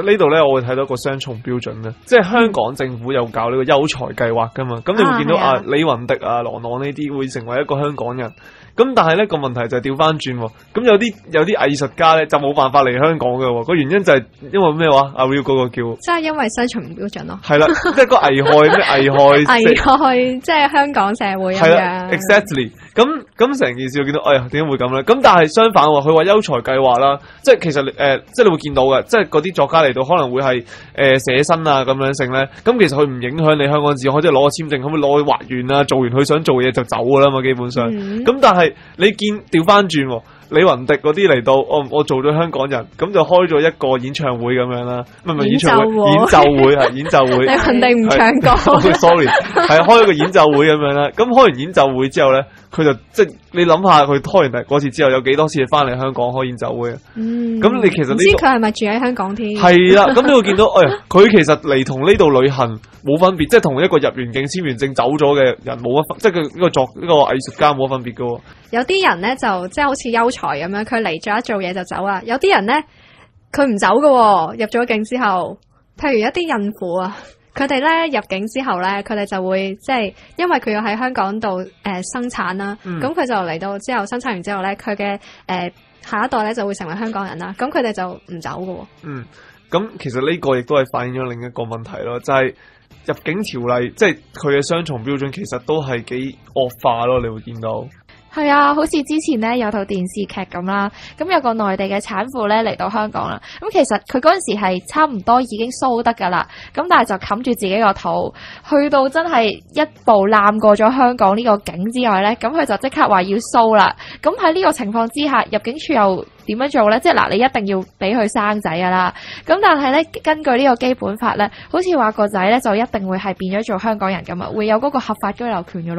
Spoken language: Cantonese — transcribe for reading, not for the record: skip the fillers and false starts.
呢度咧，我會睇到一個雙重標準咧，即係香港政府有搞呢個優才計劃噶嘛，咁你會見到李雲迪啊、郎朗呢啲會成為一個香港人，咁但係咧個問題就係調翻轉，咁有啲藝術家咧就冇辦法嚟香港嘅，個原因就係因為咩話？阿 Will 嗰個叫，即係因為雙重標準咯。係啦，即係個危害，即係香港社會咁樣。Exactly。咁成件事我見到，哎呀，點解會咁咧？咁但係相反喎，佢話優才計劃啦，即係其實即係你會見到嘅，即係嗰啲作家嚟到可能會係寫生啊咁樣性咧。咁其實佢唔影響你香港自由，即係攞個簽證，可唔可以攞去畫完啊？做完佢想做嘢就走噶啦嘛，基本上。咁但係你見調翻轉喎。李雲迪嗰啲嚟到，我做咗香港人，咁就開咗一個演唱會咁樣啦，唔係演唱會，演奏會。李雲迪唔唱歌，sorry， 係開咗個演奏會咁樣啦。咁開完演奏會之後咧，佢就即係你諗下，佢開完嗰次之後，有幾多次翻嚟香港開演奏會啊？咁你其實唔知佢係咪住喺香港添？係啦，咁你會見到，佢其實嚟同呢度旅行冇分別，即係同一個入完境簽完證走咗嘅人冇乜分，即係呢個藝術家冇乜分別噶。有啲人咧就即係好似優才咁樣，佢嚟咗做嘢就走啦。有啲人咧佢唔走噶，入咗境之後，譬如一啲孕婦啊，佢哋咧入境之後咧，佢哋就會即係因為佢要喺香港度生產啦，咁佢就嚟到之後生產完之後咧，佢嘅下一代咧就會成為香港人啦。咁佢哋就唔走噶。咁其實呢個亦都係反映咗另一個問題咯，就係入境條例，即係佢嘅雙重標準，其實都係幾惡化咯。你會見到。係啊，好似之前咧有套電視劇咁啦，咁有個內地嘅產婦咧嚟到香港啦，咁其實佢嗰陣時係差唔多已經蘇得噶啦，咁但係就冚住自己個肚，去到真係一步攬過咗香港呢個境之外咧，咁佢就即刻話要蘇啦。咁喺呢個情況之下，入境處又點樣做咧？即係嗱，你一定要俾佢生仔噶啦，咁但係咧根據呢個基本法咧，好似話個仔咧就一定會係變咗做香港人咁啊，會有嗰個合法居留權噶咯。